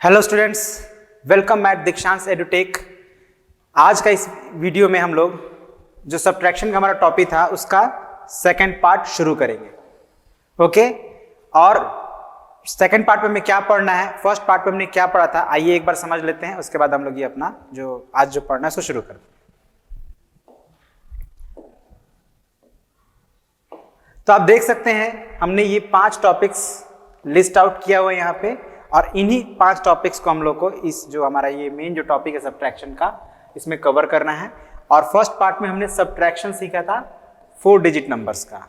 Hello students, welcome eight दीक्षांत edutech. आज का इस वीडियो में हम लोग जो सब्ट्रैक्शन का हमारा टॉपिक था उसका सेकंड पार्ट शुरू करेंगे। ओके, और सेकंड पार्ट में हमें क्या पढ़ना है, फर्स्ट पार्ट में हमने क्या पढ़ा था, आइए एक बार समझ लेते हैं। उसके बाद हम लोग ये अपना जो आज जो पढ़ना है उसको शुरू करते हैं। तो आप देख सकते हैं हमने ये 5 टॉपिक्स लिस्ट आउट किया हुआ है यहाँ पे, और इन्हीं 5 टॉपिक्स को हम लोग को इस जो हमारा ये मेन जो टॉपिक है सब्ट्रैक्शन का, इसमें कवर करना है। और फर्स्ट पार्ट में हमने सब्ट्रैक्शन सीखा था 4 डिजिट नंबर्स का।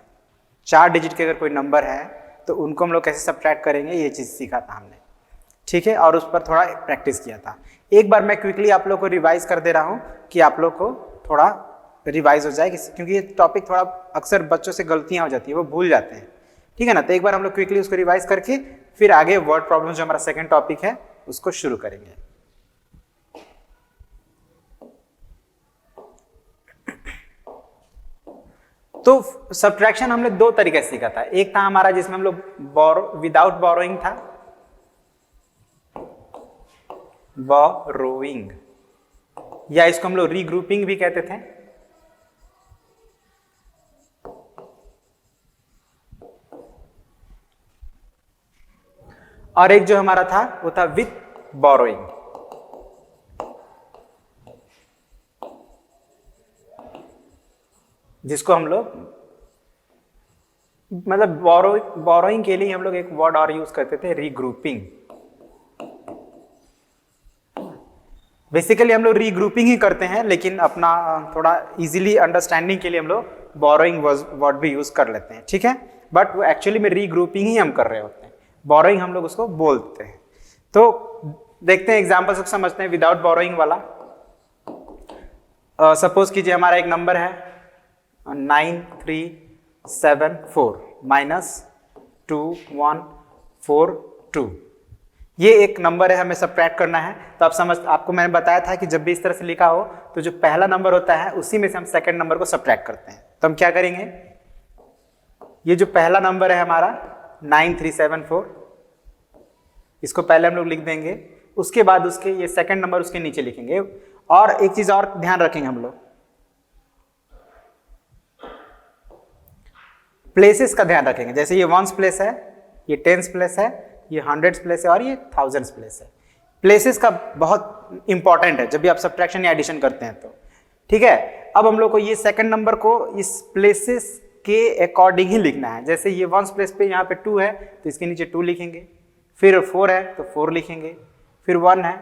4 डिजिट के अगर कोई नंबर है तो उनको हम लोग कैसे सब्ट्रैक्ट करेंगे, ये चीज़ सीखा था हमने, ठीक है। और उस पर थोड़ा प्रैक्टिस किया था। एक बार मैं क्विकली आप लोग को रिवाइज कर दे रहा हूँ कि आप लोग को थोड़ा रिवाइज हो जाए, क्योंकि ये टॉपिक थोड़ा अक्सर बच्चों से गलतियाँ हो जाती है, वो भूल जाते हैं, ठीक है ना। तो एक बार हम लोग क्विकली उसको रिवाइज करके फिर आगे वर्ड प्रॉब्लम जो हमारा सेकंड टॉपिक है उसको शुरू करेंगे। तो सब्ट्रैक्शन हमने 2 तरीके से सीखा था। एक था हमारा जिसमें हम लोग विदाउट बोरोइंग था, बोरोइंग, या इसको हम लोग रीग्रुपिंग भी कहते थे। और एक जो हमारा था वो था विथ बोरोइंग। जिसको हम लोग मतलब बोरोइंग के लिए हम लोग एक वर्ड और यूज करते थे, रीग्रुपिंग। बेसिकली हम लोग रीग्रुपिंग ही करते हैं, लेकिन अपना थोड़ा इजीली अंडरस्टैंडिंग के लिए हम लोग बोरोइंग वर्ड भी यूज कर लेते हैं, ठीक है। बट वो एक्चुअली में रीग्रुपिंग ही हम कर रहे होते हैं, बोरोइंग हम लोग उसको बोलते हैं। तो देखते हैं एग्जांपल्स को समझते हैं विदाउट बोरोइंग वाला। सपोज कीजिए हमारा एक नंबर है 9374 -2142। ये एक नंबर है, हमें सब्ट्रैक्ट करना है। तो आपको मैंने बताया था कि जब भी इस तरह से लिखा हो तो जो पहला नंबर होता है उसी में से हम सेकंड नंबर को सब्ट्रैक्ट करते हैं। तो हम क्या करेंगे, ये जो पहला नंबर है हमारा 9374, इसको पहले हम लोग लिख देंगे। उसके बाद उसके ये सेकंड नंबर उसके नीचे लिखेंगे। और एक चीज और ध्यान रखेंगे हम लोग, प्लेसेस का ध्यान रखेंगे। जैसे ये वंस प्लेस है, ये टेंस प्लेस है, ये हंड्रेड्स प्लेस है और ये थाउजेंड्स प्लेस है। प्लेसेस का बहुत इंपॉर्टेंट है जब भी आप सब्ट्रैक्शन या एडिशन करते हैं तो, ठीक है। अब हम लोग को ये सेकंड नंबर को इस प्लेसेस के अकॉर्डिंग ही लिखना है। जैसे ये वंस प्लेस पे यहाँ पे 2 है तो इसके नीचे 2 लिखेंगे, फिर 4 है तो 4 लिखेंगे, फिर 1 है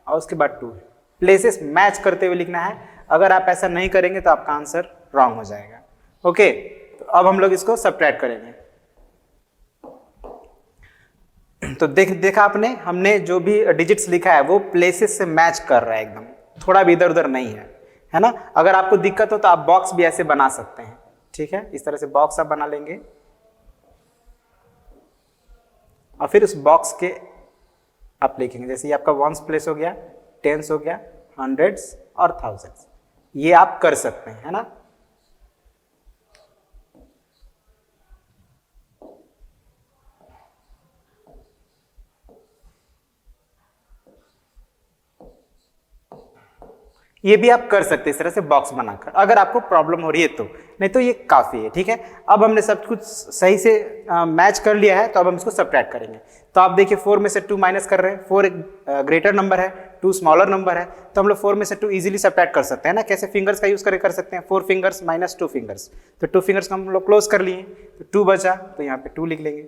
और उसके बाद 2 है। प्लेसेस मैच करते हुए लिखना है। अगर आप ऐसा नहीं करेंगे तो आपका आंसर रॉन्ग हो जाएगा। ओके, तो अब हम लोग इसको सब्ट्रैक्ट करेंगे। तो देखा आपने, हमने जो भी डिजिट्स लिखा है वो प्लेसेस से मैच कर रहा है एकदम, थोड़ा भी इधर उधर नहीं है ना। अगर आपको दिक्कत हो तो आप बॉक्स भी ऐसे बना सकते हैं, ठीक है। इस तरह से बॉक्स आप बना लेंगे और फिर उस बॉक्स के आप लिखेंगे। जैसे ये आपका वंस प्लेस हो गया, टेंस हो गया, हंड्रेड्स और थाउजेंड्स, ये आप कर सकते हैं, है ना। ये भी आप कर सकते हैं इस तरह से बॉक्स बनाकर, अगर आपको प्रॉब्लम हो रही है तो, नहीं तो ये काफी है, ठीक है। अब हमने सब कुछ सही से मैच कर लिया है, तो अब हम इसको सब्ट्रैक्ट करेंगे। तो आप देखिए 4 में से 2 माइनस कर रहे हैं। 4 एक ग्रेटर नंबर है, 2 स्मॉलर नंबर है, तो हम लोग 4 में से 2 इजीली सब्ट्रैक्ट कर सकते हैं ना। कैसे, फिंगर्स का यूज करके कर सकते हैं। 4 फिंगर्स माइनस 2 फिंगर्स, तो 2 फिंगर्स को हम लोग क्लोज कर लिए, तो 2 बचा, तो यहाँ पे 2 लिख लेंगे।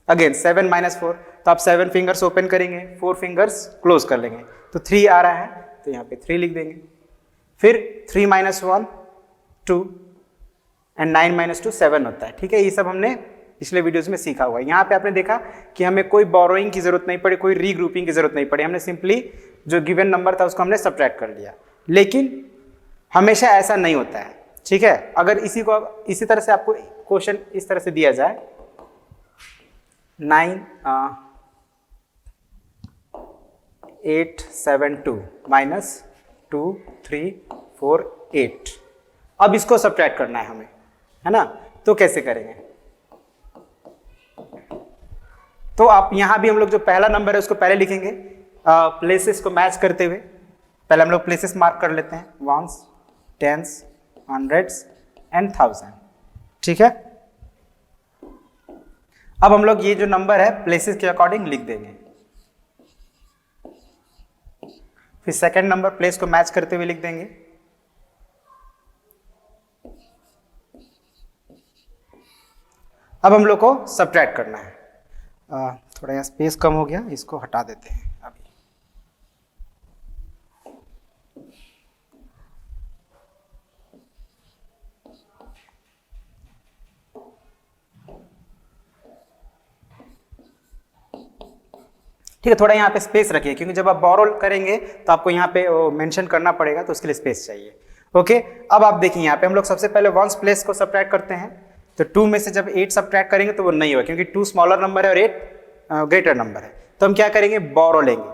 अगेन 7 - 4, तो आप 7 फिंगर्स ओपन करेंगे, 4 फिंगर्स क्लोज कर लेंगे, तो 3 आ रहा है, तो यहाँ पे 3 लिख देंगे। फिर 3 - 1 2 एंड 9 - 2 7 होता है, ठीक है। ये सब हमने पिछले वीडियोस में सीखा हुआ है। यहाँ पे आपने देखा कि हमें कोई बोरोइंग की जरूरत नहीं पड़ी, कोई रीग्रुपिंग की जरूरत नहीं पड़ी। हमने सिंपली जो गिवन नंबर था उसको हमने सब्ट्रैक्ट कर लिया। लेकिन हमेशा ऐसा नहीं होता है, ठीक है। अगर इसी तरह से आपको क्वेश्चन इस तरह से दिया जाए 9872 -2 3 4 8, अब इसको सब्ट्रैक्ट करना है हमें, है ना। तो कैसे करेंगे, तो आप यहां भी हम लोग जो पहला नंबर है उसको पहले लिखेंगे, प्लेसेस को मैच करते हुए पहले हम लोग प्लेसेस मार्क कर लेते हैं, ones, tens, hundreds and thousand, ठीक है। अब हम लोग ये जो नंबर है प्लेसेस के अकॉर्डिंग लिख देंगे। फिर सेकंड नंबर प्लेस को मैच करते हुए लिख देंगे। अब हम लोग को सब्ट्रैक्ट करना है। थोड़ा यहाँ स्पेस कम हो गया, इसको हटा देते हैं अभी। ठीक है, थोड़ा यहाँ पे स्पेस रखिए क्योंकि जब आप बोरो करेंगे तो आपको यहाँ पे मेंशन करना पड़ेगा, तो उसके लिए स्पेस चाहिए। ओके, अब आप देखिए यहाँ पे हम लोग सबसे पहले वंस प्लेस को सब्ट्रैक्ट करते हैं। तो 2 में से जब 8 सब्ट्रैक्ट करेंगे तो वो नहीं होगा क्योंकि 2 स्मॉलर नंबर है और 8 ग्रेटर नंबर है। तो हम क्या करेंगे, बोरो लेंगे,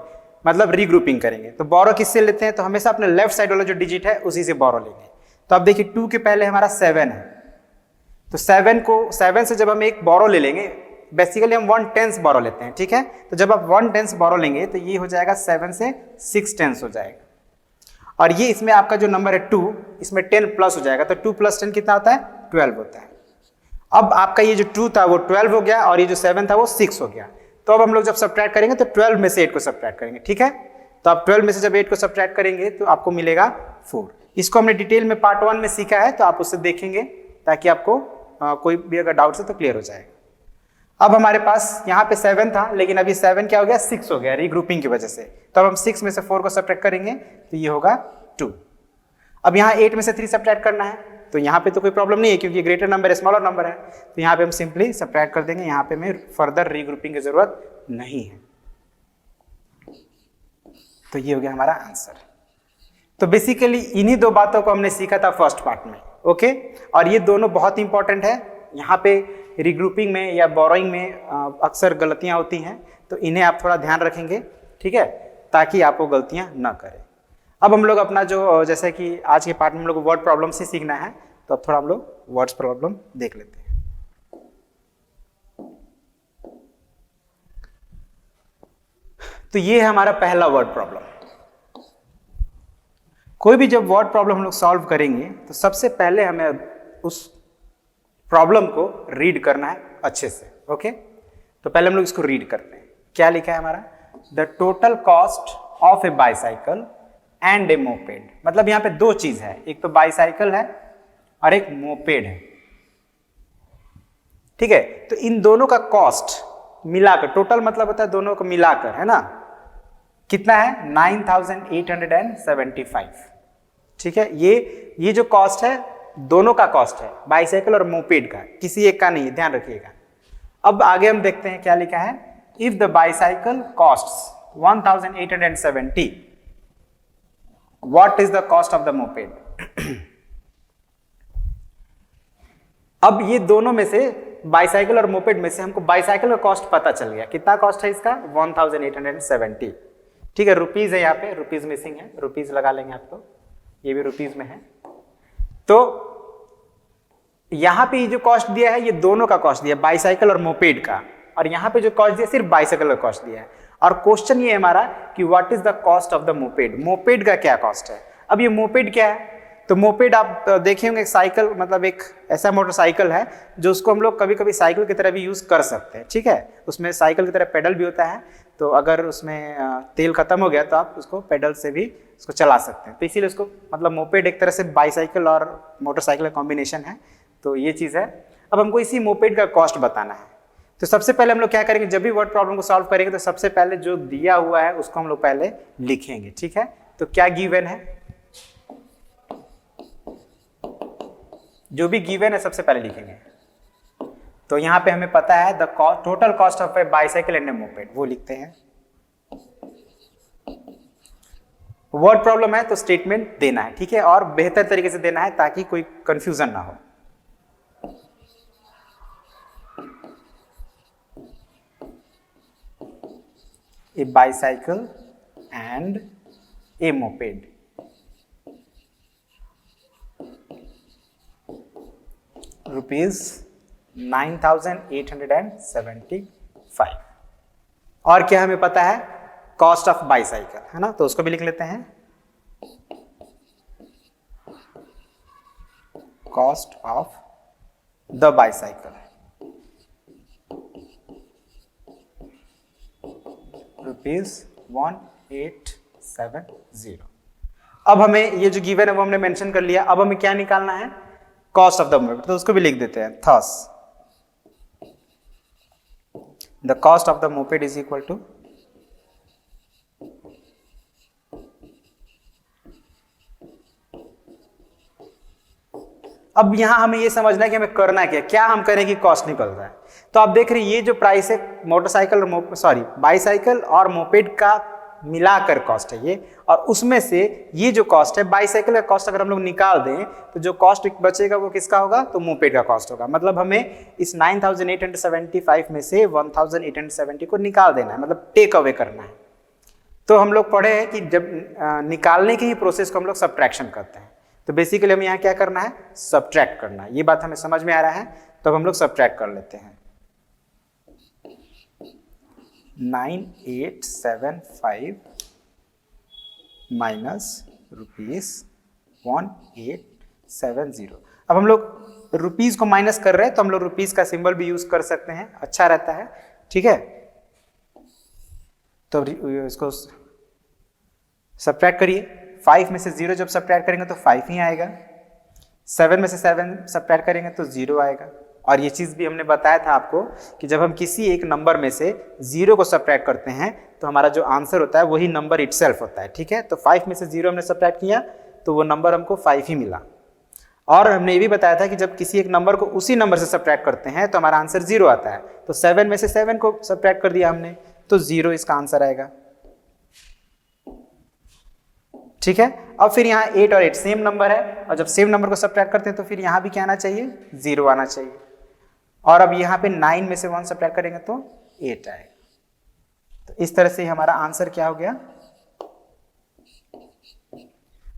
मतलब रीग्रुपिंग करेंगे। तो बोरो किससे लेते हैं, तो हमेशा अपने लेफ्ट साइड वाला जो डिजिट है उसी से बोरो लेंगे। तो आप देखिए 2 के पहले हमारा 7 है, तो 7 से जब हम एक बोरो ले लेंगे, बेसिकली हम 1/10 बोरो लेते हैं, ठीक है। तो जब आप 1/10 बोरो लेंगे तो ये हो जाएगा 7 से 6/10 हो जाएगा। और ये इसमें आपका जो नंबर है 2, इसमें 10 प्लस हो जाएगा, तो 2 + 10 कितना होता है, 12 होता है। अब आपका ये जो 2 था वो 12 हो गया और ये जो 7 था वो 6 हो गया। तो अब हम लोग जब सब्ट्रैक्ट करेंगे तो 12 में से 8 को सब्ट्रैक्ट करेंगे, ठीक है। तो आप 12 में से जब 8 को सब्ट्रैक्ट करेंगे तो आपको मिलेगा 4। इसको हमने डिटेल में पार्ट 1 में सीखा है, तो आप उससे देखेंगे ताकि आपको कोई भी अगर डाउट है तो क्लियर हो जाएगा। अब हमारे पास यहाँ पे 7 था, लेकिन अभी 7 क्या हो गया, 6 हो गया रीग्रुपिंग की वजह से। तो अब हम 6 में से 4 को सब्ट्रैक्ट करेंगे तो ये होगा 2। अब यहाँ 8 में से 3 सब्ट्रैक्ट करना है, तो यहाँ पे तो कोई प्रॉब्लम नहीं है क्योंकि ग्रेटर नंबर है, स्मॉलर नंबर है। तो यहाँ पे हम सिंपली सब्ट्रैक्ट कर देंगे, यहाँ पे हमें फर्दर रीग्रुपिंग की जरूरत नहीं है। तो ये हो गया हमारा आंसर। तो बेसिकली इन्हीं 2 बातों को हमने सीखा था फर्स्ट पार्ट में, ओके। और ये दोनों बहुत इंपॉर्टेंट है। यहाँ पे रीग्रुपिंग में या बोरोइंग में अक्सर गलतियां होती हैं, तो इन्हें आप थोड़ा ध्यान रखेंगे, ठीक है, ताकि आप वो गलतियां ना करें। अब हम लोग अपना जो, जैसे कि आज के पार्ट में हम लोग वर्ड प्रॉब्लम से सीखना है, तो अब थोड़ा हम लोग वर्ड्स प्रॉब्लम देख लेते हैं। तो ये है हमारा पहला वर्ड प्रॉब्लम। कोई भी जब वर्ड प्रॉब्लम हम लोग सॉल्व करेंगे तो सबसे पहले हमें उस प्रॉब्लम को रीड करना है अच्छे से, ओके। तो पहले हम लोग इसको रीड करते हैं। क्या लिखा है हमारा, the total cost of A bicycle and A moped. मतलब यहाँ पे 2 चीज है, एक तो बाईसाइकिल है और एक मोपेड है, ठीक है। तो इन दोनों का कॉस्ट मिलाकर, टोटल मतलब होता है दोनों को मिलाकर, है ना, कितना है, 9875, ठीक है। ये जो कॉस्ट है दोनों का कॉस्ट है, बाईसाइकिल और मोपेड का, किसी एक का नहीं है, ध्यान रखिएगा। अब आगे हम देखते हैं क्या लिखा है, if the bicycle costs 1870, what is the cost of the moped. अब ये दोनों में से, बाईसाइकिल और मोपेड में से हमको बाईसाइकिल का कॉस्ट पता चल गया, कितना कॉस्ट है इसका, 1870, ठीक है। रुपीज है, यहाँ पे रुपीज मिसिंग है, रुपीज लगा लेंगे आप लोग, ये भी रुपीज में है। तो यहां पे ये जो कॉस्ट दिया है ये दोनों का कॉस्ट दिया है, बाईसाइकिल और मोपेड का, और यहां पे जो कॉस्ट दिया सिर्फ बाईसाइकिल का कॉस्ट दिया है। और क्वेश्चन ये है हमारा कि what is the cost of the moped, moped का क्या कॉस्ट है। अब ये मोपेड क्या है, तो मोपेड आप देखे होंगे साइकिल, मतलब एक ऐसा मोटरसाइकिल है जो उसको हम लोग कभी कभी साइकिल की तरह भी यूज कर सकते हैं, ठीक है। उसमें साइकिल की तरह पेडल भी होता है, तो अगर उसमें तेल खत्म हो गया तो आप उसको पेडल से भी उसको चला सकते हैं। तो इसीलिए उसको, मतलब मोपेड एक तरह से बाईसाइकिल और मोटरसाइकिल का कॉम्बिनेशन है, तो ये चीज़ है। अब हमको इसी मोपेड का कॉस्ट बताना है। तो सबसे पहले हम लोग क्या करेंगे, जब भी वर्ड प्रॉब्लम को सॉल्व करेंगे तो सबसे पहले जो दिया हुआ है उसको हम लोग पहले लिखेंगे, ठीक है। तो क्या गिवन है, जो भी गिवन है सबसे पहले लिखेंगे। तो यहां पे हमें पता है the total cost of A bicycle and A moped, वो लिखते हैं। वर्ड प्रॉब्लम है तो स्टेटमेंट देना है, ठीक है, और बेहतर तरीके से देना है ताकि कोई कंफ्यूजन ना हो। ए बाईसाइकिल एंड ए मोपेड, ₹9,875। और क्या हमें पता है, कॉस्ट ऑफ बाईसाइकिल, है ना, तो उसको भी लिख लेते हैं कॉस्ट ऑफ द बाईसाइकिल ₹1870। अब हमें ये जो गिवन है वो हमने मेंशन कर लिया, अब हमें क्या निकालना है, कॉस्ट ऑफ द मोपेड, तो उसको भी लिख देते हैं thus the cost of the moped is equal to अब यहां हमें ये समझना है कि हमें करना क्या हम करें कि कॉस्ट निकल रहा है। तो आप देख रहे हैं ये जो प्राइस है मोटरसाइकिल बाईसाइकिल और मोपेड का मिलाकर कॉस्ट है ये, और उसमें से ये जो कॉस्ट है बाईसाइकिल का कॉस्ट अगर हम लोग निकाल दें तो जो कॉस्ट बचेगा वो किसका होगा, तो मोपेड का कॉस्ट होगा। मतलब हमें इस 9875 में से 1870 को निकाल देना है, मतलब टेक अवे करना है। तो हम लोग पढ़े हैं कि जब निकालने के ही प्रोसेस को हम लोग सब्ट्रैक्शन करते हैं, तो बेसिकली हमें यहाँ क्या करना है, सब्ट्रैक्ट करना है। ये बात हमें समझ में आ रहा है, तो अब हम लोग सब्ट्रैक्ट कर लेते हैं। 9875 माइनस ₹1870। अब हम लोग रुपीस को माइनस कर रहे हैं, तो हम लोग रुपीस का सिंबल भी यूज कर सकते हैं, अच्छा रहता है, ठीक है। तो इसको सब्ट्रैक्ट करिए, 5 में से 0 जब सब्ट्रैक्ट करेंगे तो 5 ही आएगा, 7 में से 7 सब्ट्रैक्ट करेंगे तो 0 आएगा। और ये चीज़ भी हमने बताया था आपको कि जब हम किसी एक नंबर में से 0 को सब्ट्रैक्ट करते हैं तो हमारा जो आंसर होता है वही नंबर इटसेल्फ होता है, ठीक है। तो 5 में से 0 हमने सब्ट्रैक्ट किया तो वो नंबर हमको 5 ही मिला। और हमने ये भी बताया था कि जब किसी एक नंबर को उसी नंबर से सब्ट्रैक्ट करते हैं तो हमारा आंसर 0 आता है। तो 7 में से 7 को सब्ट्रैक्ट कर दिया हमने तो 0 इसका आंसर आएगा, ठीक है। अब फिर यहाँ 8 और 8 सेम नंबर है, और जब सेम नंबर को सब्ट्रैक्ट करते हैं तो फिर यहाँ भी क्या आना चाहिए, 0 आना चाहिए। और अब यहाँ पे 9 में से 1 सब्ट्रैक्ट करेंगे तो 8 आएगा। तो इस तरह से हमारा आंसर क्या हो गया,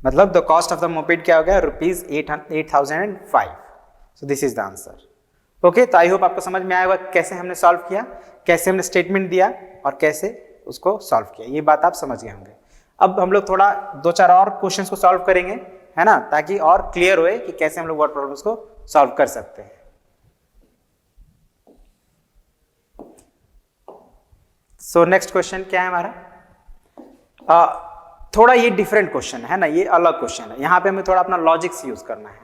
मतलब the cost of the moped क्या हो गया, ₹8005। सो this is the answer. Okay, तो आई होप आपको समझ में आया होगा कैसे हमने सॉल्व किया, कैसे हमने स्टेटमेंट दिया और कैसे उसको सॉल्व किया, ये बात आप समझ गए होंगे। अब हम लोग थोड़ा 2-4 और क्वेश्चंस को सॉल्व करेंगे, है ना, ताकि और क्लियर होए कि कैसे हम लोग वर्ड प्रॉब्लम्स को सॉल्व कर सकते हैं। सो नेक्स्ट क्वेश्चन क्या है हमारा, थोड़ा ये डिफरेंट क्वेश्चन है ना, ये अलग क्वेश्चन है। यहाँ पे हमें थोड़ा अपना लॉजिक्स यूज करना है।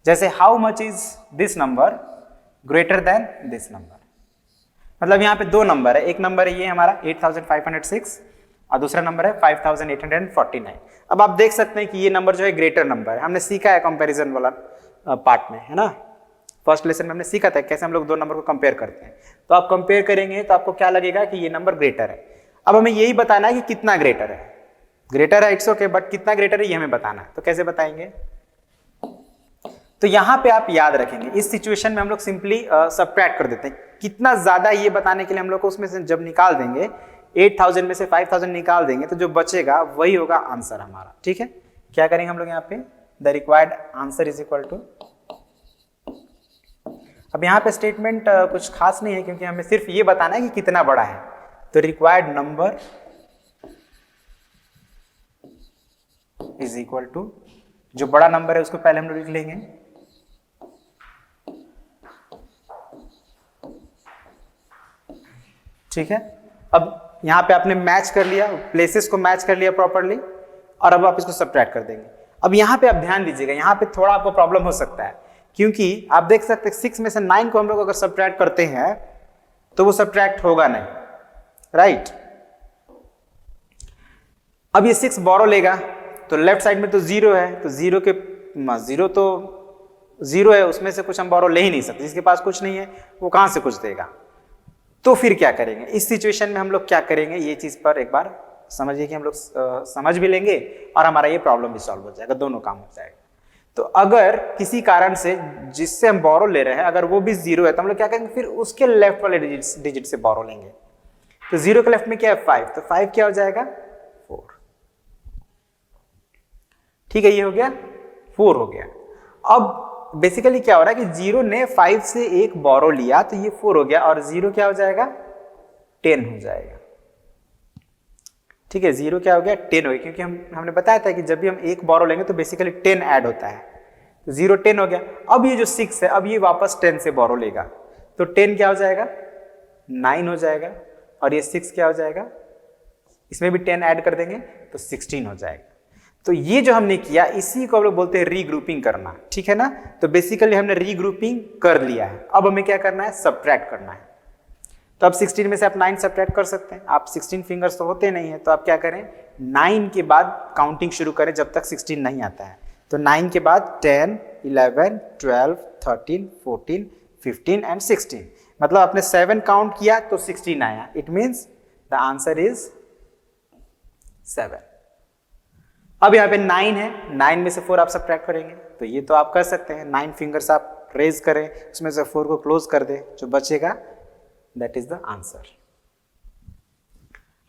जैसे how much is this number greater than this number. मतलब यहाँ पे 2 नंबर है, एक नंबर है ये हमारा 8506 और दूसरा नंबर है 5849। अब आप देख सकते हैं कि ये नंबर जो है ग्रेटर नंबर है। हमने सीखा है कंपैरिजन वाला पार्ट में, है ना, फर्स्ट लेसन में हमने सीखा था कैसे हम लोग 2 नंबर को कंपेयर करते हैं। तो आप कंपेयर करेंगे तो आपको क्या लगेगा कि ये नंबर ग्रेटर है। अब हमें यही बताना है कि कितना ग्रेटर है। ग्रेटर है इट्स ओके, बट कितना ग्रेटर है ये हमें बताना है। तो कैसे बताएंगे, तो यहां पे आप याद रखेंगे इस सिचुएशन में हम लोग सिंपली सब्ट्रैक्ट कर देते हैं। कितना ज्यादा ये बताने के लिए हम लोग को उसमें से जब निकाल देंगे 8000 में से 5000 निकाल देंगे तो जो बचेगा वही होगा आंसर हमारा, ठीक है। क्या करेंगे हम लोग यहाँ पे, the required answer is equal to, अब यहाँ पे स्टेटमेंट कुछ खास नहीं है क्योंकि हमें सिर्फ ये बताना है कि कितना बड़ा है। तो required number is equal to, जो बड़ा नंबर है उसको पहले हम लोग लिख लेंगे, ठीक है। अब यहाँ पे आपने मैच कर लिया, प्लेसेस को मैच कर लिया प्रॉपरली, और अब आप इसको सब्ट्रैक्ट कर देंगे। अब यहाँ पे आप ध्यान दीजिएगा, यहाँ पे थोड़ा आपको प्रॉब्लम हो सकता है क्योंकि आप देख सकते हैं 6 में से 9 को हम लोग अगर सब्ट्रैक्ट करते हैं तो वो सब्ट्रैक्ट होगा नहीं, राइट। अब ये 6 बोरो लेगा तो लेफ्ट साइड में तो 0 है, तो 0 तो 0 है, उसमें से कुछ हम बोरो ले ही नहीं सकते। जिसके पास कुछ नहीं है वो कहां से कुछ देगा। तो फिर क्या करेंगे इस सिचुएशन में, हम लोग क्या करेंगे ये चीज पर एक बार समझिए कि हम लोग समझ भी लेंगे और हमारा ये प्रॉब्लम भी सॉल्व हो जाएगा, दोनों काम हो जाएगा। तो अगर किसी कारण से जिससे हम बोरो ले रहे हैं अगर वो भी 0 है तो हम लोग क्या करेंगे, फिर उसके लेफ्ट वाले डिजिट से बोरो लेंगे। तो 0 के लेफ्ट में क्या है 5, तो 5 क्या हो जाएगा 4, ठीक है, ये हो गया 4 हो गया। अब बेसिकली क्या हो रहा है कि 0 ने 5 से एक बोरो लिया तो ये 4 हो गया, और 0 क्या हो जाएगा 10 हो जाएगा। ठीक है, 0 क्या हो गया 10 हो गया, क्योंकि हमने बताया था कि जब भी हम एक बोरो लेंगे तो बेसिकली 10 ऐड होता है, तो 0 10 हो गया। अब ये जो 6 है, अब ये वापस 10 से बोरो लेगा, तो 10 क्या हो जाएगा 9 हो जाएगा, और ये 6 क्या हो जाएगा, इसमें भी 10 ऐड कर देंगे तो 16 हो जाएगा। तो ये जो हमने किया इसी को हम लोग बोलते हैं रीग्रुपिंग करना, ठीक है ना। तो बेसिकली हमने रीग्रुपिंग कर लिया है, अब हमें क्या करना है, सब्ट्रैक्ट करना है। तो अब 16 में से आप 9 सब्ट्रैक्ट कर सकते हैं, आप 16 फिंगर्स तो होते नहीं है, तो आप क्या करें 9 के बाद काउंटिंग शुरू करें जब तक 16 नहीं आता है। तो 9 के बाद 10 11 12 13 14 15 एंड 16, मतलब आपने 7 काउंट किया तो 16 आया, it means the answer is 7। अब यहाँ पे 9 है, 9 में से 4 आप सब्ट्रैक्ट करेंगे, तो ये तो आप कर सकते हैं, 9 फिंगर्स आप रेज करें, उसमें से 4 को क्लोज कर दें, जो बचेगा दैट इज द आंसर।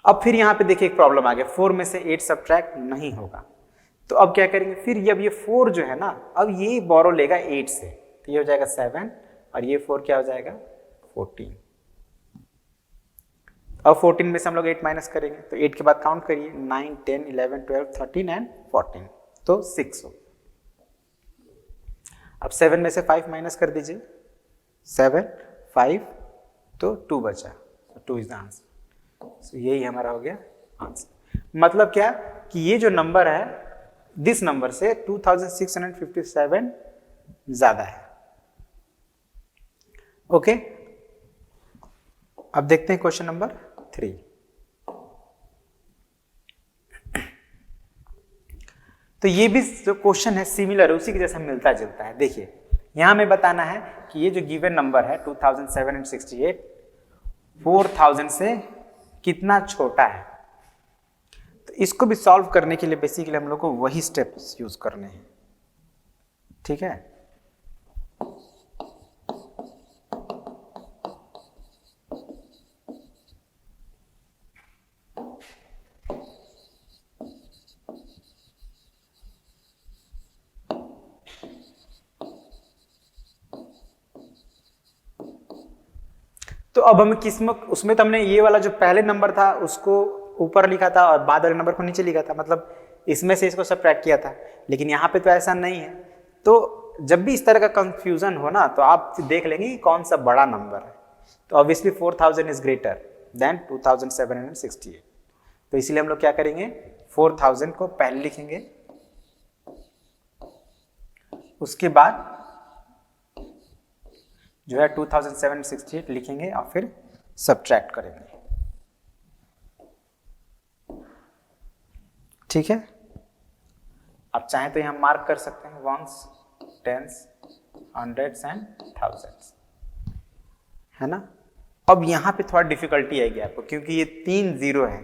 अब फिर यहाँ पे देखिए एक प्रॉब्लम आ गया, 4 में से 8 सब्ट्रैक्ट नहीं होगा, तो अब क्या करेंगे, फिर अब ये 4 जो है ना, अब ये बोरो लेगा 8 से, तो ये हो जाएगा 7, और ये 4 क्या हो जाएगा 14। अब 14 में से हम लोग 8 माइनस करेंगे, तो 8 के बाद काउंट करिए 9 10 11 12 13 एंड 14, तो 6 हो। अब 7 में से 5 माइनस कर दीजिए, 7 5 तो 2 बचा, तो 2 इज द आंसर। तो यही हमारा हो गया आंसर। मतलब क्या कि ये जो नंबर है, दिस नंबर से 2657 ज्यादा है। ओके, अब देखते हैं क्वेश्चन नंबर 3। तो ये भी जो क्वेश्चन है सिमिलर है, उसी के जैसा मिलता जुलता है। देखिए यहां हमें बताना है कि ये जो गिवन नंबर है 2768 4000 से कितना छोटा है। तो इसको भी सॉल्व करने के लिए बेसिकली हम लोग को वही स्टेप्स यूज करने हैं, ठीक है। तो अब हम उसमें तो हमने ये वाला जो पहले नंबर था उसको ऊपर लिखा था और बाद वाले नंबर को नीचे लिखा था, मतलब इसमें से इसको सब्ट्रैक्ट किया था, लेकिन यहाँ पे तो ऐसा नहीं है। तो जब भी इस तरह का कंफ्यूजन हो ना, तो आप देख लेंगे कि कौन सा बड़ा नंबर है। तो ऑब्वियसली 4000 इज ग्रेटर देन 2768, तो इसलिए हम लोग क्या करेंगे, 4000 को पहले लिखेंगे, उसके बाद जो है 2768 लिखेंगे और फिर सब्ट्रैक्ट करेंगे, ठीक है। आप चाहें तो यहां मार्क कर सकते हैं ones, tens, hundreds and thousands, है ना। अब यहां पे थोड़ा डिफिकल्टी आएगी आपको, क्योंकि ये 3 0 है।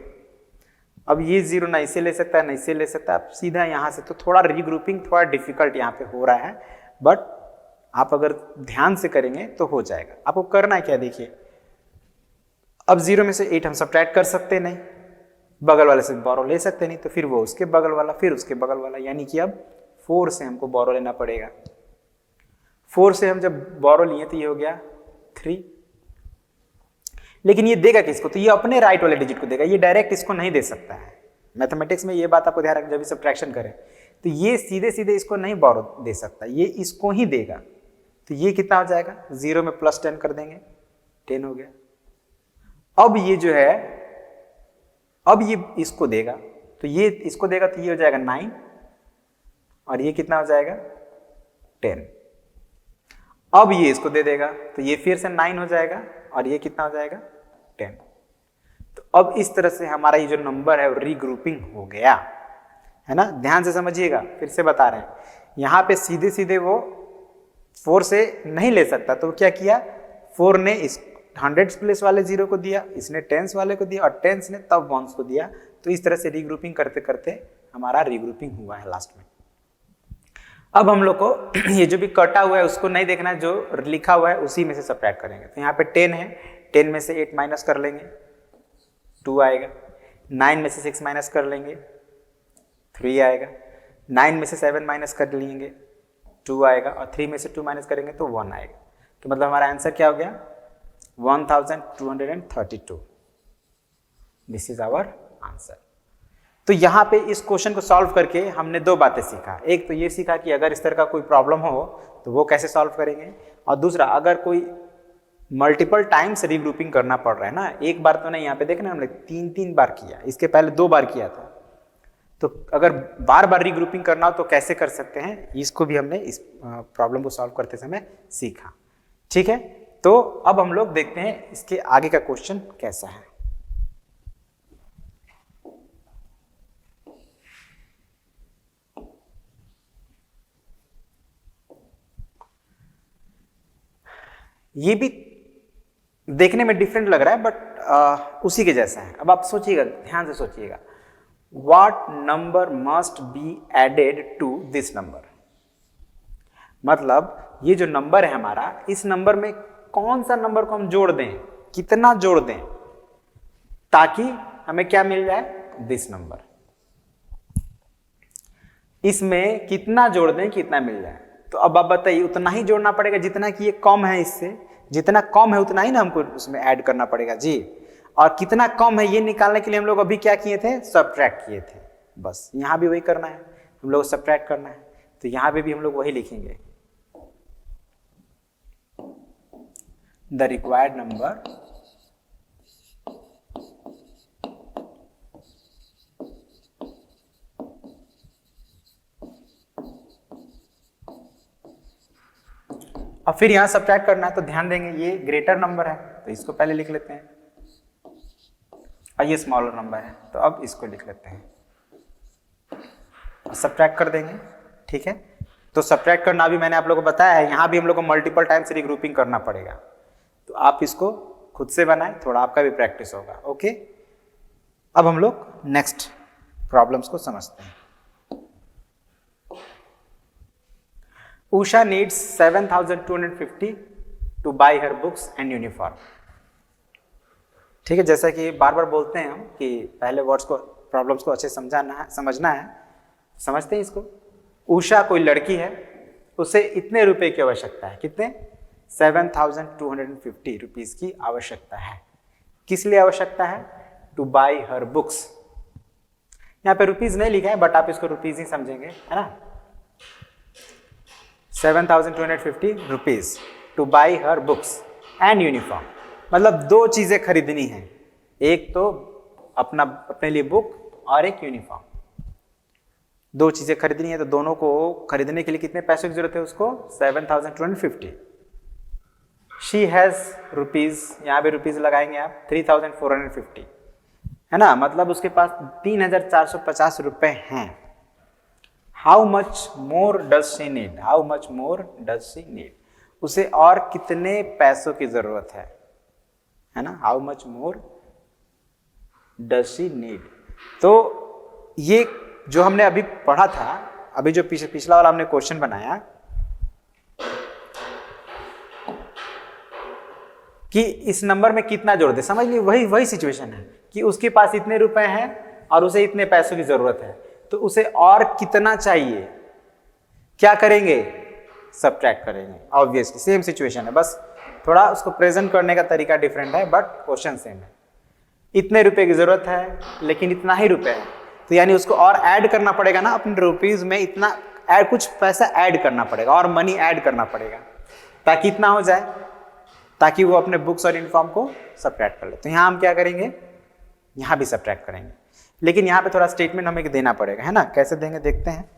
अब ये 0 ना इसे ले सकता है ना इसे ले सकता है, आप सीधा यहां से, तो थोड़ा रीग्रुपिंग थोड़ा डिफिकल्ट यहां पे हो रहा है, बट आप अगर ध्यान से करेंगे तो हो जाएगा। आपको करना है क्या, देखिए अब 0 में से 8 हम सब्ट्रैक्ट कर सकते नहीं, बगल वाले से बोरो ले सकते नहीं, तो फिर वो उसके बगल वाला, फिर उसके बगल वाला, यानी कि अब 4 से हमको बोरो लेना पड़ेगा। 4 से हम जब बोरो लिए तो ये हो गया 3, लेकिन ये देगा किसको, तो ये अपने राइट वाले डिजिट को देगा, ये डायरेक्ट इसको नहीं दे सकता है। मैथमेटिक्स में ये बात आपको ध्यान रखना, जब भी सब्ट्रैक्शन करें तो ये सीधे सीधे इसको नहीं बोरो दे सकता, ये इसको ही देगा। तो ये कितना हो जाएगा, 0 में प्लस 10 कर देंगे, 10 हो गया। अब ये जो है, अब ये इसको देगा, तो ये इसको देगा, तो ये हो जाएगा 9, और ये कितना हो जाएगा 10। अब ये इसको दे देगा, तो ये फिर से 9 हो जाएगा, और ये कितना हो जाएगा 10। तो अब इस तरह से हमारा ये जो नंबर है वो रीग्रुपिंग हो गया, है ना। ध्यान से समझिएगा, फिर से बता रहे हैं, यहां पे सीधे सीधे वो 4 से नहीं ले सकता, तो क्या किया, 4 ने इस 100 प्लेस वाले 0 को दिया, इसने 10s वाले को दिया, और 10s ने तब 1s को दिया। तो इस तरह से रीग्रुपिंग करते करते हमारा रीग्रुपिंग हुआ है लास्ट में। अब हम लोग को ये जो भी कटा हुआ है उसको नहीं देखना है, जो लिखा हुआ है उसी में से सब्ट्रैक्ट करेंगे। तो यहाँ पे 10 है, 10 में से 8 माइनस कर लेंगे, 2 आएगा। 9 में से 6 माइनस कर लेंगे, 3 आएगा। 9 में से 7 माइनस कर लेंगे, 2 आएगा, और 3 में से 2 माइनस करेंगे तो 1 आएगा। तो मतलब हमारा आंसर क्या हो गया, 1232। This is our answer. तो यहाँ पे इस क्वेश्चन को सॉल्व करके हमने दो बातें सीखा। एक तो ये सीखा कि अगर इस तरह का कोई प्रॉब्लम हो तो वो कैसे सॉल्व करेंगे, और दूसरा अगर कोई मल्टीपल टाइम्स रीग्रुपिंग करना पड़ रहा है ना, एक बार तो नहीं, यहाँ पे देखना हमने 3 बार किया, इसके पहले 2 बार किया था, तो अगर बार बार रीग्रुपिंग करना हो तो कैसे कर सकते हैं, इसको भी हमने इस प्रॉब्लम को सॉल्व करते समय सीखा। ठीक है, तो अब हम लोग देखते हैं इसके आगे का क्वेश्चन कैसा है। ये भी देखने में डिफरेंट लग रहा है बट उसी के जैसा है। अब आप सोचिएगा, ध्यान से सोचिएगा, what number must be added to this number, मतलब ये जो नंबर है हमारा, इस नंबर में कौन सा नंबर को हम जोड़ दें, कितना जोड़ दें ताकि हमें क्या मिल जाए, दिस नंबर। इसमें कितना जोड़ दें कितना मिल जाए, तो अब आप बताइए, उतना ही जोड़ना पड़ेगा जितना कि ये कम है, इससे जितना कम है उतना ही ना हमको उसमें ऐड करना पड़ेगा जी। और कितना कम है ये निकालने के लिए हम लोग अभी क्या किए थे, सब्ट्रैक्ट किए थे। बस यहां भी वही करना है, हम लोग सब्ट्रैक्ट करना है, तो यहां पे भी हम लोग वही लिखेंगे, द रिक्वायर्ड नंबर और फिर यहां सब्ट्रैक्ट करना है, तो ध्यान देंगे ये ग्रेटर नंबर है तो इसको पहले लिख लेते हैं, और ये स्मॉलर नंबर है तो अब इसको लिख लेते हैं, सब्ट्रैक्ट कर देंगे। ठीक है, तो सब्ट्रैक्ट करना भी मैंने आप लोगों को बताया है, यहां भी हम लोग को मल्टीपल टाइम्स रीग्रुपिंग करना पड़ेगा, तो आप इसको खुद से बनाएं, थोड़ा आपका भी प्रैक्टिस होगा। ओके, अब हम लोग नेक्स्ट प्रॉब्लम्स को समझते हैं। Usha needs 7,250 to buy her books and uniform. ठीक है, जैसा कि बार बार बोलते हैं हम कि पहले वर्ड्स को, प्रॉब्लम्स को अच्छे समझना है, समझते हैं इसको। उषा कोई लड़की है, उसे इतने रुपए की आवश्यकता है, कितने, 7,250 रुपीज की आवश्यकता है। किस लिए आवश्यकता है, टू बाई हर बुक्स। यहाँ पे रुपीज नहीं लिखा है बट आप इसको रुपीज ही समझेंगे, है ना। 7,250 rupees to buy her books and uniform, मतलब दो चीजें खरीदनी है, एक तो अपने लिए बुक और एक यूनिफॉर्म, दो चीजें खरीदनी है, तो दोनों को खरीदने के लिए कितने पैसों की जरूरत है उसको, 7,250। शी हैज रुपीज, यहाँ भी रुपीज लगाएंगे आप, 3,450, है ना, मतलब उसके पास 3,450 रुपए हैं। How much more does she need, how much more does she need, उसे और कितने पैसों की जरूरत है ना, how much more does she need. तो ये जो हमने अभी पढ़ा था, अभी जो पिछला वाला हमने क्वेश्चन बनाया कि इस नंबर में कितना जोड़ दे, समझ लीजिए वही सिचुएशन है कि उसके पास इतने रुपए हैं और उसे इतने पैसों की जरूरत है, तो उसे और कितना चाहिए, क्या करेंगे, सब्ट्रैक्ट करेंगे। ऑब्वियसली सेम सिचुएशन है, बस थोड़ा उसको प्रेजेंट करने का तरीका डिफरेंट है बट क्वेश्चन सेम है। इतने रुपए की जरूरत है लेकिन इतना ही रुपए है, तो यानी उसको और ऐड करना पड़ेगा ना, अपने रुपीज में इतना कुछ पैसा ऐड करना पड़ेगा और मनी ऐड करना पड़ेगा ताकि इतना हो जाए, ताकि वो अपने बुक्स और यूनिफॉर्म को सब्ट्रैक्ट कर ले। तो यहाँ हम क्या करेंगे, यहाँ भी सब्ट्रैक्ट करेंगे, लेकिन यहाँ पे थोड़ा स्टेटमेंट हमें देना पड़ेगा, है ना, कैसे देंगे देखते हैं।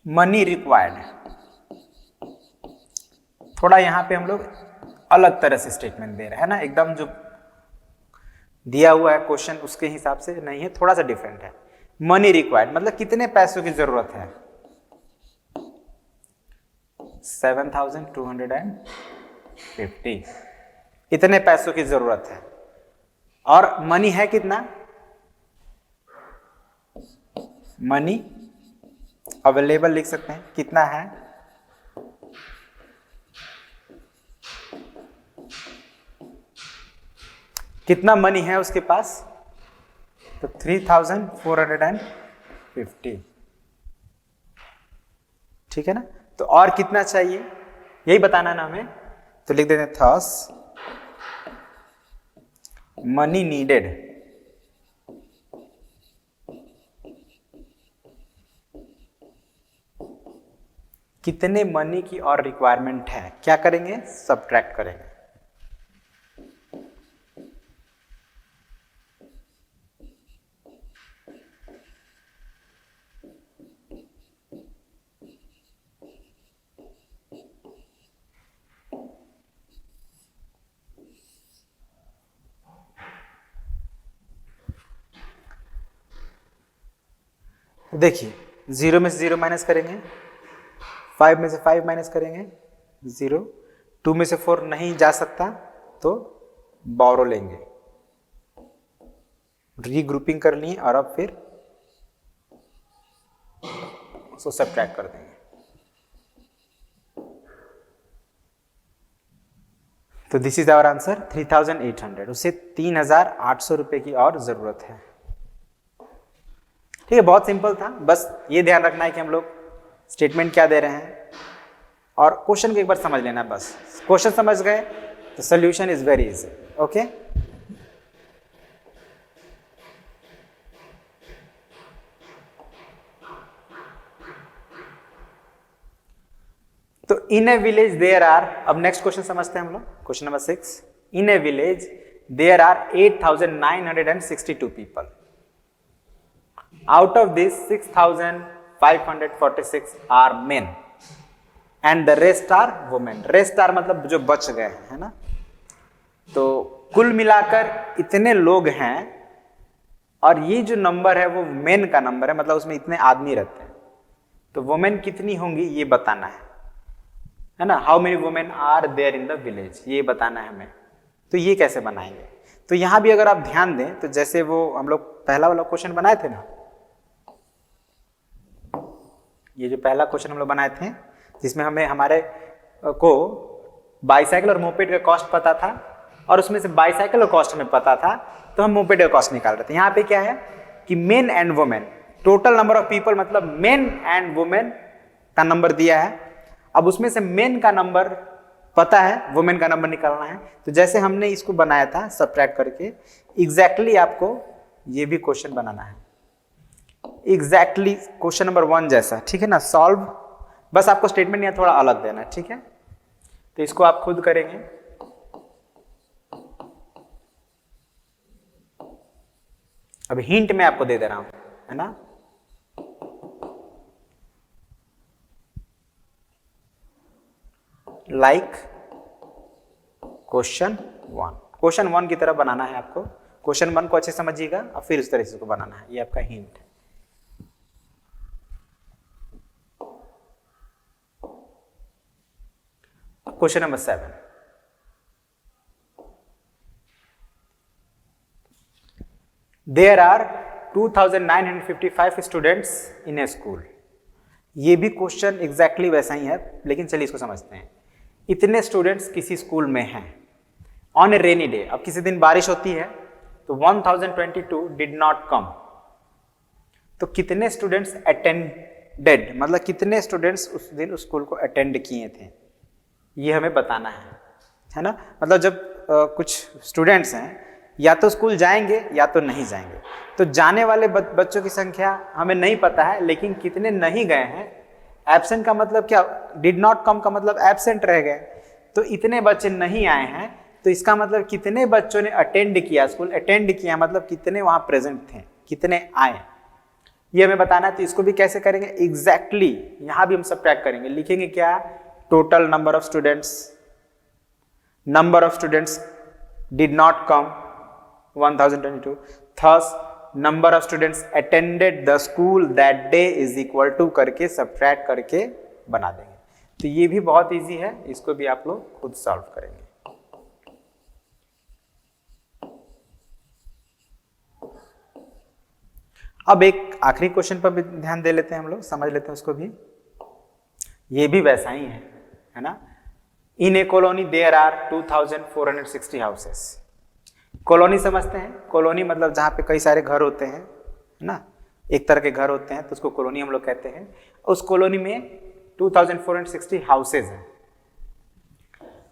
मनी रिक्वायर्ड, थोड़ा यहाँ पे हम लोग अलग तरह से स्टेटमेंट दे रहे हैं, है ना, एकदम जो दिया हुआ है क्वेश्चन उसके हिसाब से नहीं है, थोड़ा सा डिफरेंट है। मनी रिक्वायर्ड मतलब कितने पैसों की जरूरत है, 7,250, इतने पैसों की जरूरत है, और मनी है कितना, मनी अवेलेबल लिख सकते हैं, कितना है, कितना मनी है उसके पास, तो 3,450। ठीक है ना। तो और कितना चाहिए यही बताना है ना हमें, तो लिख देते हैं थस मनी नीडेड, कितने मनी की और रिक्वायरमेंट है, क्या करेंगे, सब्ट्रैक्ट करेंगे। देखिए 0 में से 0 माइनस करेंगे, 5 में से 5 माइनस करेंगे 0, 2 में से 4 नहीं जा सकता तो बोरो लेंगे, रीग्रुपिंग कर लिए और अब फिर उसको सब्ट्रैक्ट कर देंगे। तो दिस इज आवर आंसर 3800, उसे 3800 रुपए की और जरूरत है। ठीक है, बहुत सिंपल था, बस ये ध्यान रखना है कि हम लोग स्टेटमेंट क्या दे रहे हैं और क्वेश्चन को एक बार समझ लेना। बस क्वेश्चन समझ गए तो solution is very easy. Okay, तो in a village there are, अब नेक्स्ट क्वेश्चन समझते हैं हम लोग, question number 6। In a village there are 8962 people, out of this 6546 are men and the rest are women। rest are मतलब जो बच गए हैं, है ना। तो कुल मिलाकर इतने लोग हैं और ये जो नंबर है वो मेन का नंबर है, मतलब उसमें इतने आदमी रहते हैं। तो वुमेन कितनी होंगी ये बताना है ना। How many women are there in the village, ये बताना है हमें। तो ये कैसे बनाएंगे, तो यहां भी अगर आप ध्यान दें तो जैसे वो हम लोग पहला वाला क्वेश्चन बनाए थे ना, ये जो पहला क्वेश्चन हम लोग बनाए थे जिसमें हमें हमारे को बाईसाइकिल और मोपेड का कॉस्ट पता था और उसमें से बाईसाइकिल का कॉस्ट हमें पता था, तो हम मोपेड का कॉस्ट निकाल रहे थे। यहाँ पे क्या है कि main and women, total number of people मतलब मेन एंड वुमेन का नंबर दिया है। अब उसमें से मेन का नंबर पता है, वुमेन का नंबर निकालना है। तो जैसे हमने इसको बनाया था सब्ट्रैक्ट करके, एग्जैक्टली आपको ये भी क्वेश्चन बनाना है, एग्जैक्टली क्वेश्चन नंबर 1 जैसा, ठीक है ना। सॉल्व, बस आपको स्टेटमेंट यहाँ थोड़ा अलग देना है, ठीक है। तो इसको आप खुद करेंगे। अब हिंट मैं आपको दे दे रहा हूं, है ना। लाइक क्वेश्चन 1, क्वेश्चन 1 की तरह बनाना है आपको। क्वेश्चन 1 को अच्छे समझिएगा और फिर उस तरह से इसको बनाना है, ये आपका हिंट है। Question number 7, there are 2955 students in a school. ये भी क्वेश्चन एग्जैक्टली वैसा ही है, लेकिन चलिए इसको समझते हैं। इतने स्टूडेंट्स किसी स्कूल में हैं ऑन ए रेनी डे, अब किसी दिन बारिश होती है तो 1022 डिड नॉट कम, तो कितने स्टूडेंट्स अटेंडेड, मतलब कितने स्टूडेंट्स उस दिन उस स्कूल को अटेंड किए थे, ये हमें बताना है ना। मतलब जब कुछ स्टूडेंट्स हैं या तो स्कूल जाएंगे या तो नहीं जाएंगे, तो जाने वाले बच्चों की संख्या हमें नहीं पता है, लेकिन कितने नहीं गए हैं। एब्सेंट का मतलब क्या, डिड नॉट कम का मतलब एब्सेंट रह गए, तो इतने बच्चे नहीं आए हैं, तो इसका मतलब कितने बच्चों ने अटेंड किया, स्कूल अटेंड किया, मतलब कितने वहां प्रेजेंट थे, कितने आए, ये हमें बताना है। तो इसको भी कैसे करेंगे, एग्जैक्टली यहां भी हम सब्ट्रैक्ट करेंगे, लिखेंगे क्या, total number of students did not come 1022, thus number of students attended the school that day is equal to करके सब्ट्रैक्ट करके बना देंगे। तो ये भी बहुत इजी है, इसको भी आप लोग खुद सॉल्व करेंगे। अब एक आखिरी क्वेश्चन पर भी ध्यान दे लेते हैं हम लोग, समझ लेते हैं उसको भी। ये भी वैसा ही है ना। In a colony there are 2460 houses. Colony समझते हैं, कॉलोनी मतलब जहाँ पे कई सारे घर होते हैं, है ना, एक तरह के घर होते हैं, तो उसको कॉलोनी हम लोग कहते हैं। उस कॉलोनी में 2460 हाउसेज हैं।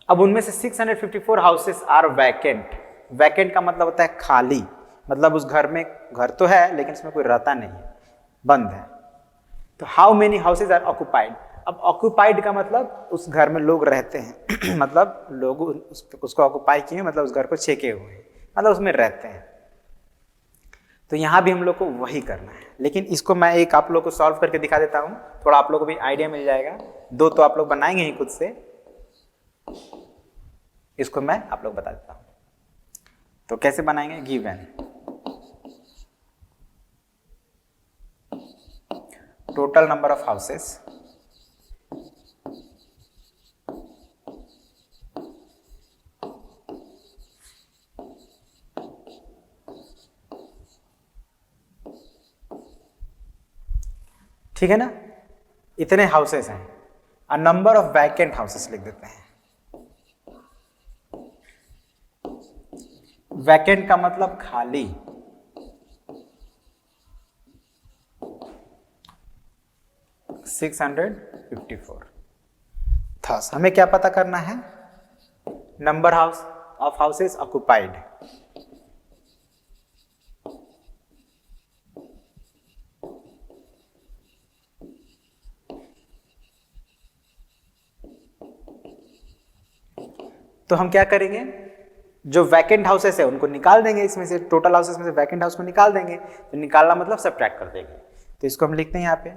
अब उनमें से 654 हाउसेस आर वैकेंट। वैकेंट का मतलब होता है खाली, मतलब उस घर में घर तो है लेकिन उसमें कोई रहता नहीं है, बंद है। तो how many houses are occupied. अब ऑक्यूपाइड का मतलब उस घर में लोग रहते हैं मतलब लोग उसको ऑक्यूपाई किए, मतलब उस घर को छेके हुए हैं, मतलब उसमें रहते हैं। तो यहाँ भी हम लोग को वही करना है, लेकिन इसको मैं एक आप लोग को सॉल्व करके दिखा देता हूँ, थोड़ा आप लोग को भी आइडिया मिल जाएगा। दो तो आप लोग बनाएंगे ही खुद से, इसको मैं आप लोग बता देता हूँ। तो कैसे बनाएंगे, given total number of houses ठीक है ना, इतने हाउसेस हैं। A number of vacant houses लिख देते हैं। वैकेंट का मतलब खाली, $654। थस हमें क्या पता करना है, नंबर ऑफ हाउसेस ऑक्यूपाइड। तो हम क्या करेंगे, जो वैकेंट हाउसेस है उनको निकाल देंगे इसमें से, टोटल हाउसेस में से वैकेंट हाउस को निकाल देंगे। तो निकालना मतलब सब्ट्रैक्ट कर देंगे। तो इसको हम लिखते हैं यहाँ पे।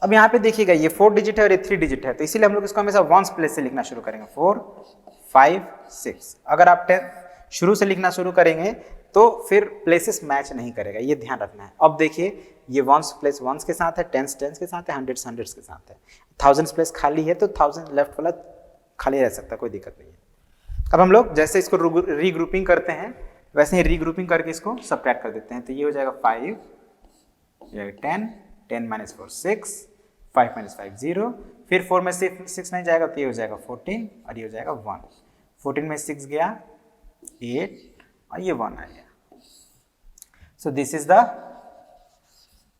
अब यहाँ पे देखिएगा ये 4 डिजिट है और ये 3 डिजिट है, तो इसीलिए हम लोग इसको हमेशा वंस प्लेस से लिखना शुरू करेंगे। 4 5 6। अगर आप 10 शुरू से लिखना शुरू करेंगे तो फिर प्लेसेस मैच नहीं करेगा, ये ध्यान रखना है। अब देखिए ये वंस प्लेस वंस के साथ है, टेंस टेंस के साथ है, हंड्रेड्स हंड्रेड्स के साथ है, थाउजेंड्स प्लेस खाली है तो 1000 लेफ्ट वाला खाली रह सकता है, कोई दिक्कत नहीं है। अब हम लोग जैसे इसको रीग्रुपिंग करते हैं वैसे ही रीग्रुपिंग करके इसको सबट्रैक्ट कर देते हैं। तो ये हो जाएगा 5, ये 10, 10 - 4 6, 5 - 5 0, फिर 4 में से 6 नहीं जाएगा तो ये हो जाएगा 14 और ये हो जाएगा 1। 14 में 6 गया 8 और ये 1 आ गया। So this is the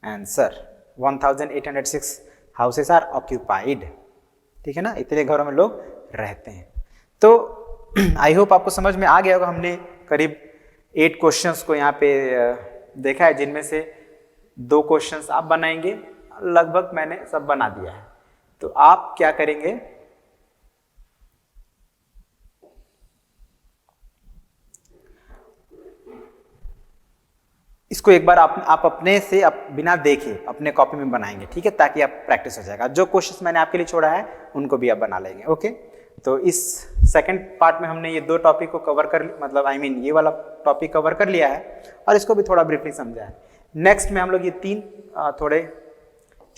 answer. 1806 houses are occupied. ठीक है ना, इतने घरों में लोग रहते हैं। तो आई होप आपको समझ में आ गया होगा। हमने करीब 8 क्वेश्चंस को यहाँ पे देखा है, जिनमें से 2 क्वेश्चंस आप बनाएंगे, लगभग मैंने सब बना दिया है। तो आप क्या करेंगे, इसको एक बार आप अपने से बिना देखे अपने कॉपी में बनाएंगे, ठीक है, ताकि आप प्रैक्टिस हो जाएगा। जो क्वेश्चंस मैंने आपके लिए छोड़ा है उनको भी आप बना लेंगे। ओके, तो इस सेकंड पार्ट में हमने ये 2 टॉपिक को कवर कर, मतलब ये वाला टॉपिक कवर कर लिया है और इसको भी थोड़ा ब्रीफली समझा है। नेक्स्ट में हम लोग ये 3 थोड़े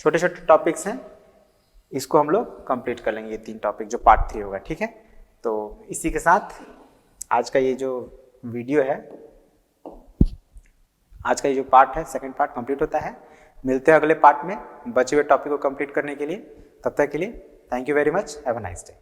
छोटे छोटे टॉपिक्स हैं, इसको हम लोग कंप्लीट कर लेंगे, ये 3 टॉपिक जो पार्ट 3 होगा। ठीक है, तो इसी के साथ आज का ये जो वीडियो है, आज का ये जो पार्ट है, सेकंड पार्ट कंप्लीट होता है। मिलते हैं अगले पार्ट में बचे हुए टॉपिक को कंप्लीट करने के लिए। तब तक के लिए thank you very much, have a nice day.